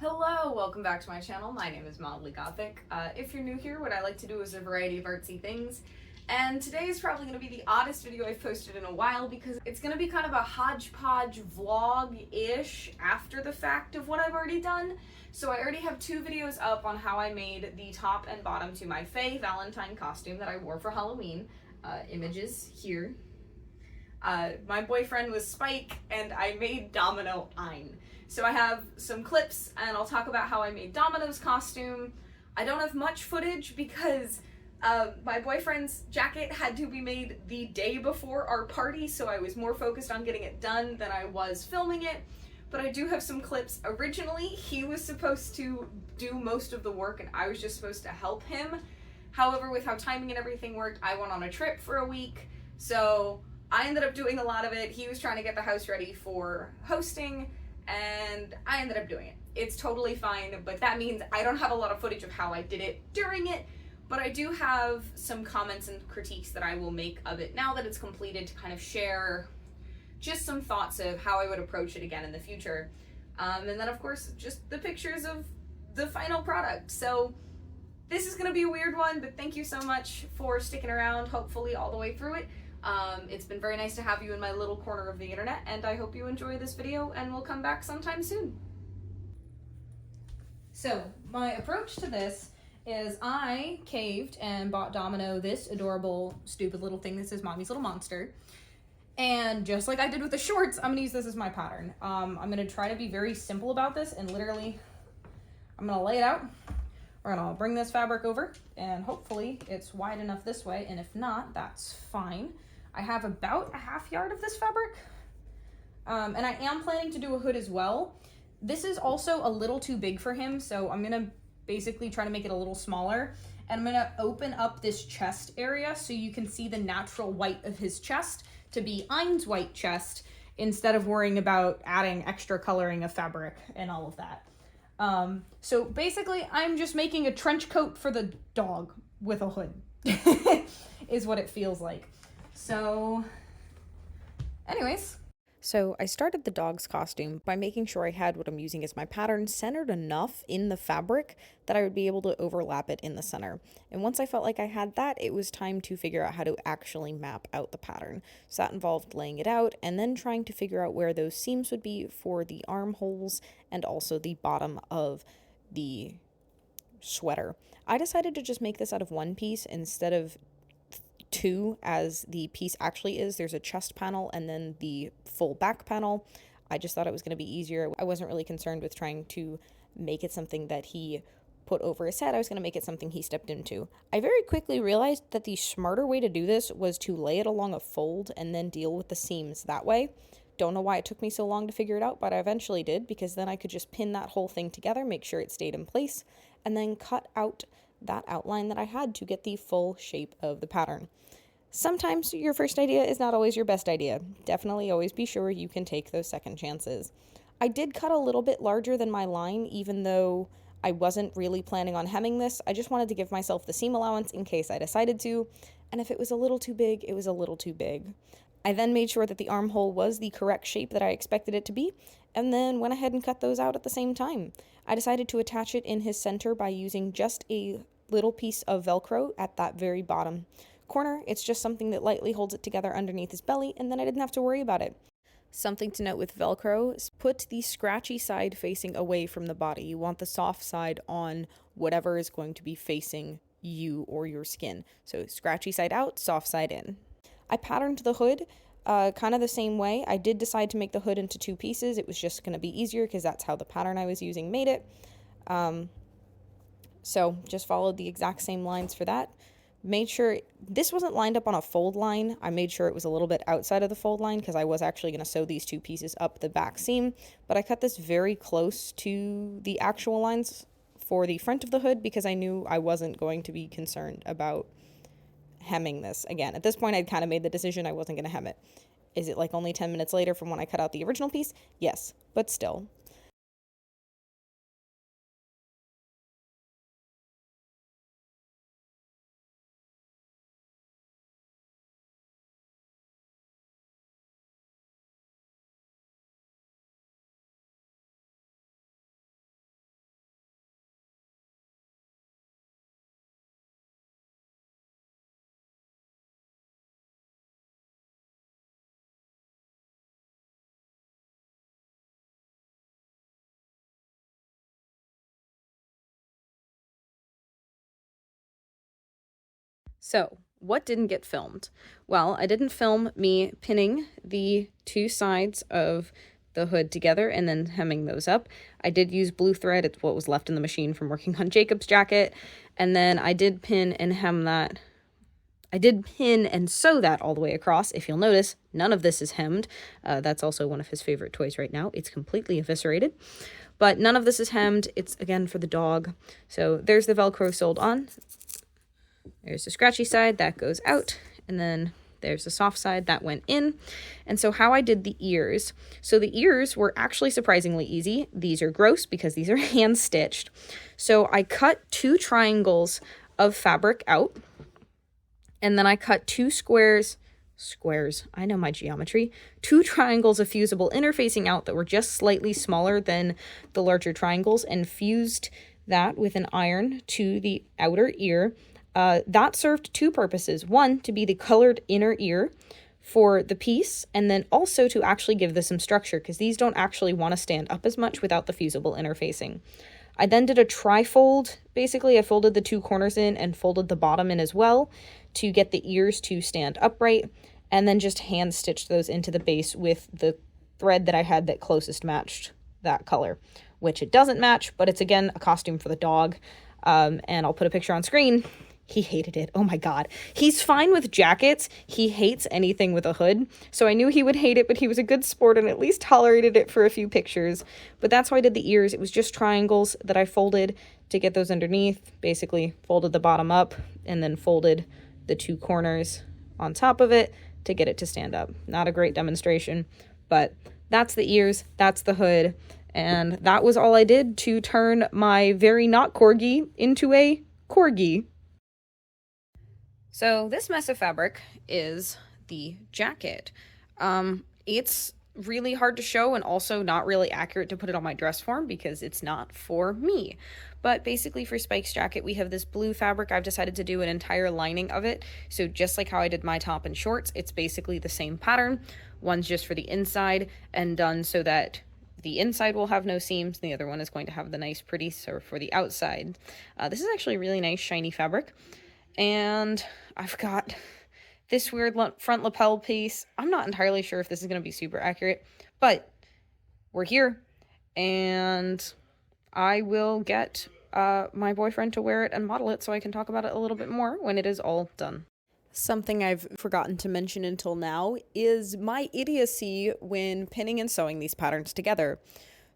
Hello, welcome back to my channel. My name is Mildly Gothic. If you're new here, what I like to do is a variety of artsy things. And today is probably going to be the oddest video I've posted in a while because it's going to be kind of a hodgepodge vlog-ish after the fact of what I've already done. So I already have two videos up on how I made the top and bottom to my Faye Valentine costume that I wore for Halloween. Images here. My boyfriend was Spike and I made Domino Ein. So I have some clips and I'll talk about how I made Domino's costume. I don't have much footage because my boyfriend's jacket had to be made the day before our party, so I was more focused on getting it done than I was filming it. But I do have some clips. Originally, he was supposed to do most of the work and I was just supposed to help him. However, with how timing and everything worked, I went on a trip for a week, so I ended up doing a lot of it. He was trying to get the house ready for hosting, and I ended up doing it. It's totally fine, but that means I don't have a lot of footage of how I did it during it, but I do have some comments and critiques that I will make of it now that it's completed to kind of share just some thoughts of how I would approach it again in the future. And then, of course, just the pictures of the final product. So this is going to be a weird one, but thank you so much for sticking around, hopefully all the way through it. It's been very nice to have you in my little corner of the internet, and I hope you enjoy this video and we'll come back sometime soon. So, my approach to this is I caved and bought Domino this adorable, stupid little thing that says Mommy's Little Monster. And just like I did with the shorts, I'm gonna use this as my pattern. I'm gonna try to be very simple about this and literally, I'm gonna lay it out. We're gonna bring this fabric over and hopefully it's wide enough this way, and if not, that's fine. I have about a half yard of this fabric, and I am planning to do a hood as well. This is also a little too big for him, so I'm gonna basically try to make it a little smaller, and I'm gonna open up this chest area so you can see the natural white of his chest to be Ein's white chest instead of worrying about adding extra coloring of fabric and all of that. So basically I'm just making a trench coat for the dog with a hood is what it feels like. So anyways. So I started the dog's costume by making sure I had what I'm using as my pattern centered enough in the fabric that I would be able to overlap it in the center. And once I felt like I had that, it was time to figure out how to actually map out the pattern. So that involved laying it out and then trying to figure out where those seams would be for the armholes and also the bottom of the sweater. I decided to just make this out of one piece instead of two as the piece actually is. There's a chest panel and then the full back panel. I just thought it was going to be easier. I wasn't really concerned with trying to make it something that he put over his head. I was going to make it something he stepped into. I very quickly realized that the smarter way to do this was to lay it along a fold and then deal with the seams that way. Don't know why it took me so long to figure it out, but I eventually did, because then I could just pin that whole thing together, make sure it stayed in place, and then cut out that outline that I had to get the full shape of the pattern. Sometimes your first idea is not always your best idea. Definitely always be sure you can take those second chances. I did cut a little bit larger than my line, even though I wasn't really planning on hemming this. I just wanted to give myself the seam allowance in case I decided to, and if it was a little too big, it was a little too big. I then made sure that the armhole was the correct shape that I expected it to be, and then went ahead and cut those out at the same time. I decided to attach it in his center by using just a little piece of Velcro at that very bottom corner. It's just something that lightly holds it together underneath his belly, and then I didn't have to worry about it. Something to note with Velcro is put the scratchy side facing away from the body. You want the soft side on whatever is going to be facing you or your skin. So scratchy side out, soft side in. I patterned the hood kind of the same way. I did decide to make the hood into two pieces. It was just going to be easier because that's how the pattern I was using made it. So just followed the exact same lines for that. Made sure this wasn't lined up on a fold line. I made sure it was a little bit outside of the fold line because I was actually going to sew these two pieces up the back seam, but I cut this very close to the actual lines for the front of the hood because I knew I wasn't going to be concerned about hemming this. Again, at this point I'd kind of made the decision I wasn't going to hem it. Is it like only 10 minutes later from when I cut out the original piece? Yes, but still. So, what didn't get filmed? Well, I didn't film me pinning the two sides of the hood together and then hemming those up. I did use blue thread. It's what was left in the machine from working on Jacob's jacket. And then I did pin and hem that. I did pin and sew that all the way across. If you'll notice, none of this is hemmed. That's also one of his favorite toys right now. It's completely eviscerated. But none of this is hemmed. It's, again, for the dog. So there's the Velcro sewed on. There's the scratchy side. That goes out. And then there's the soft side that went in. And so how I did the ears. So the ears were actually surprisingly easy. These are gross because these are hand stitched. So I cut 2 triangles of fabric out. And then I cut 2 squares, I know my geometry, 2 triangles of fusible interfacing out that were just slightly smaller than the larger triangles, and fused that with an iron to the outer ear. That served 2 purposes. One, to be the colored inner ear for the piece, and then also to actually give this some structure, because these don't actually want to stand up as much without the fusible interfacing. I then did a tri-fold. Basically, I folded the 2 corners in and folded the bottom in as well to get the ears to stand upright, and then just hand stitched those into the base with the thread that I had that closest matched that color, which it doesn't match, but it's, again, a costume for the dog. And I'll put a picture on screen. He hated it. Oh my God. He's fine with jackets. He hates anything with a hood. So I knew he would hate it, but he was a good sport and at least tolerated it for a few pictures. But that's how I did the ears. It was just triangles that I folded to get those underneath. Basically folded the bottom up and then folded the 2 corners on top of it to get it to stand up. Not a great demonstration, but that's the ears. That's the hood. And that was all I did to turn my very not corgi into a corgi. So this mess of fabric is the jacket. It's really hard to show and also not really accurate to put it on my dress form because it's not for me. But basically for Spike's jacket, we have this blue fabric. I've decided to do an entire lining of it. So just like how I did my top and shorts, it's basically the same pattern. One's just for the inside and done so that the inside will have no seams. The other one is going to have the nice pretty so for the outside. This is actually a really nice shiny fabric. And I've got this weird front lapel piece. I'm not entirely sure if this is going to be super accurate, but we're here. And I will get my boyfriend to wear it and model it so I can talk about it a little bit more when it is all done. Something I've forgotten to mention until now is my idiocy when pinning and sewing these patterns together.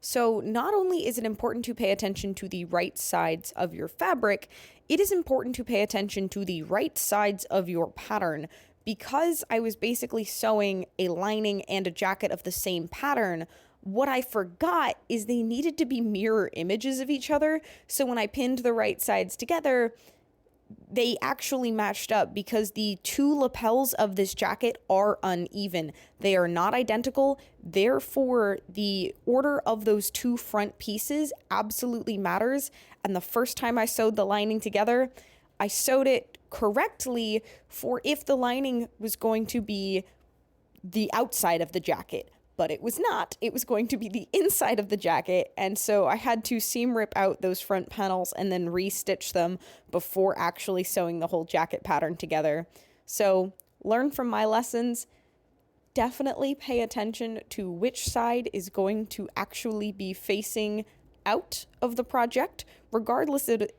So not only is it important to pay attention to the right sides of your fabric, it is important to pay attention to the right sides of your pattern. Because I was basically sewing a lining and a jacket of the same pattern, what I forgot is they needed to be mirror images of each other. So when I pinned the right sides together, they actually matched up because the 2 lapels of this jacket are uneven. They are not identical. Therefore, the order of those 2 front pieces absolutely matters. And the first time I sewed the lining together, I sewed it correctly for if the lining was going to be the outside of the jacket. But it was not. It was going to be the inside of the jacket, and so I had to seam rip out those front panels and then re-stitch them before actually sewing the whole jacket pattern together. So learn from my lessons. Definitely pay attention to which side is going to actually be facing out of the project, regardless if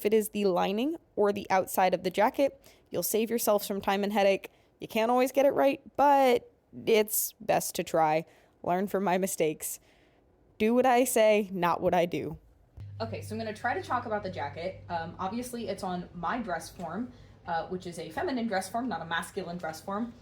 it is the lining or the outside of the jacket. You'll save yourself some time and headache. You can't always get it right, but it's best to try. Learn from my mistakes. Do what I say, not what I do. Okay, so I'm going to try to talk about the jacket. Obviously, it's on my dress form, which is a feminine dress form, not a masculine dress form.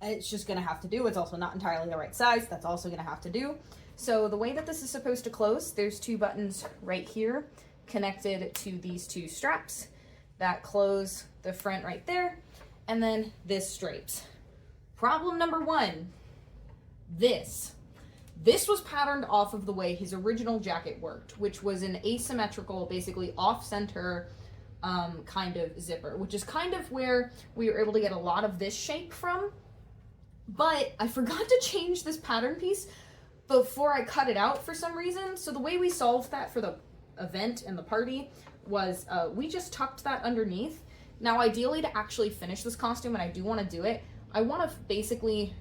It's just going to have to do. It's also not entirely the right size. That's also going to have to do. So the way that this is supposed to close, there's 2 buttons right here connected to these 2 straps that close the front right there, and then this straights. Problem number 1, this was patterned off of the way his original jacket worked, which was an asymmetrical, basically off-center kind of zipper, which is kind of where we were able to get a lot of this shape from. But I forgot to change this pattern piece before I cut it out for some reason. So the way we solved that for the event and the party was we just tucked that underneath. Now, ideally, to actually finish this costume, and I do want to do it, I want to basically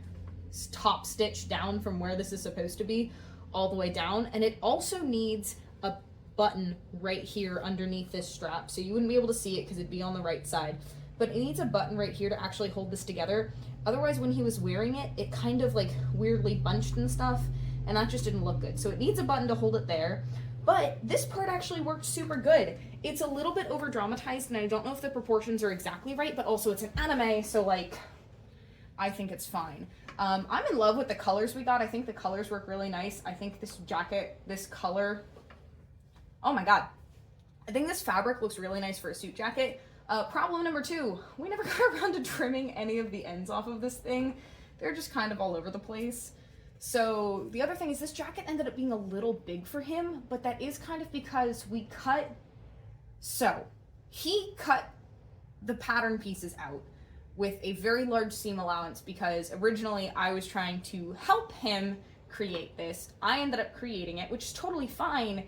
top stitch down from where this is supposed to be all the way down, and it also needs a button right here underneath this strap, so you wouldn't be able to see it because it'd be on the right side, but it needs a button right here to actually hold this together. Otherwise, when he was wearing it, it kind of like weirdly bunched and stuff, and that just didn't look good. So it needs a button to hold it there, but this part actually worked super good. It's a little bit over dramatized, and I don't know if the proportions are exactly right, but also it's an anime, so like, I think it's fine. I'm in love with the colors we got. I think the colors work really nice. I think this jacket, this color, oh my god. I think this fabric looks really nice for a suit jacket. Problem number 2, we never got around to trimming any of the ends off of this thing. They're just kind of all over the place. So the other thing is this jacket ended up being a little big for him, but that is kind of because we cut, so he cut the pattern pieces out with a very large seam allowance because originally I was trying to help him create this. I ended up creating it, which is totally fine,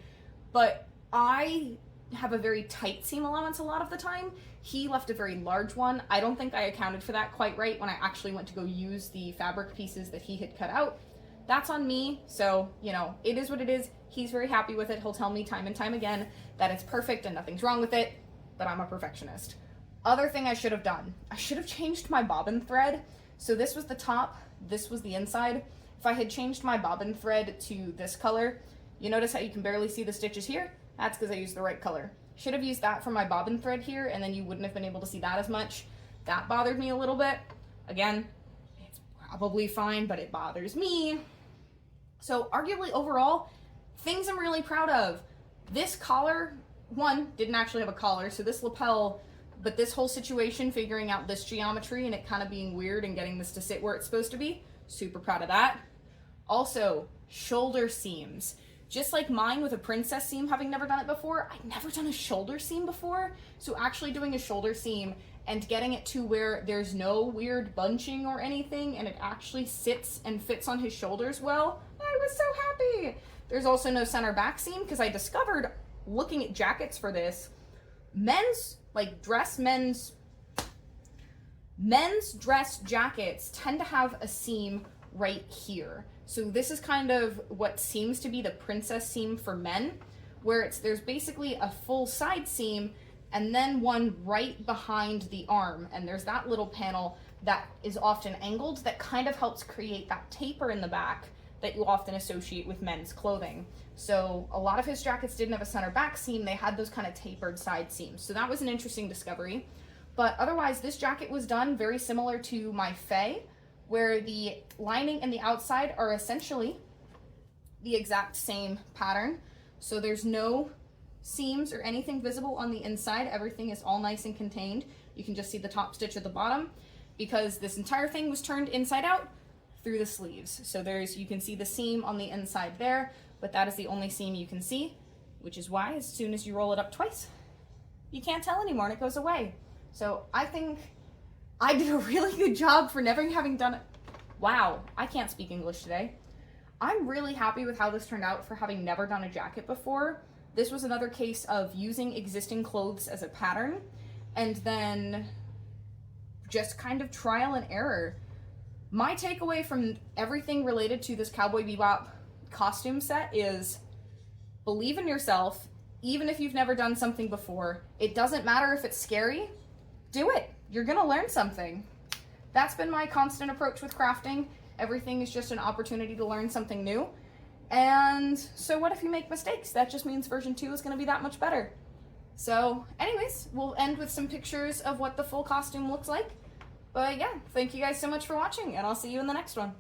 but I have a very tight seam allowance a lot of the time. He left a very large one. I don't think I accounted for that quite right when I actually went to go use the fabric pieces that he had cut out. That's on me, so, you know, it is what it is. He's very happy with it. He'll tell me time and time again that it's perfect and nothing's wrong with it, but I'm a perfectionist. Other thing I should have done, I should have changed my bobbin thread. So this was the top, this was the inside. If I had changed my bobbin thread to this color, you notice how you can barely see the stitches here? That's because I used the right color. Should have used that for my bobbin thread here, and then you wouldn't have been able to see that as much. That bothered me a little bit. Again, it's probably fine, but it bothers me. So arguably overall, things I'm really proud of. This collar, one, didn't actually have a collar, so this lapel, but this whole situation, figuring out this geometry and it kind of being weird and getting this to sit where it's supposed to be, super proud of that. Also, shoulder seams. Just like mine with a princess seam, having never done it before, I'd never done a shoulder seam before. So actually doing a shoulder seam and getting it to where there's no weird bunching or anything and it actually sits and fits on his shoulders well, I was so happy. There's also no center back seam because I discovered looking at jackets for this, men's dress jackets tend to have a seam right here. So this is kind of what seems to be the princess seam for men, where there's basically a full side seam and then one right behind the arm, and there's that little panel that is often angled that kind of helps create that taper in the back that you often associate with men's clothing. So a lot of his jackets didn't have a center back seam, they had those kind of tapered side seams. So that was an interesting discovery. But otherwise, this jacket was done very similar to my Faye, where the lining and the outside are essentially the exact same pattern. So there's no seams or anything visible on the inside. Everything is all nice and contained. You can just see the top stitch at the bottom because this entire thing was turned inside out through the sleeves. So you can see the seam on the inside there, but that is the only seam you can see, which is why as soon as you roll it up twice, you can't tell anymore and it goes away. So I think I did a really good job for never having done it. Wow, I can't speak English today. I'm really happy with how this turned out for having never done a jacket before. This was another case of using existing clothes as a pattern and then just kind of trial and error. My takeaway from everything related to this Cowboy Bebop costume set is believe in yourself, even if you've never done something before. It doesn't matter if it's scary, do it. You're gonna learn something. That's been my constant approach with crafting. Everything is just an opportunity to learn something new. And so what if you make mistakes? That just means version 2 is gonna be that much better. So anyways, we'll end with some pictures of what the full costume looks like. But yeah, thank you guys so much for watching, and I'll see you in the next one.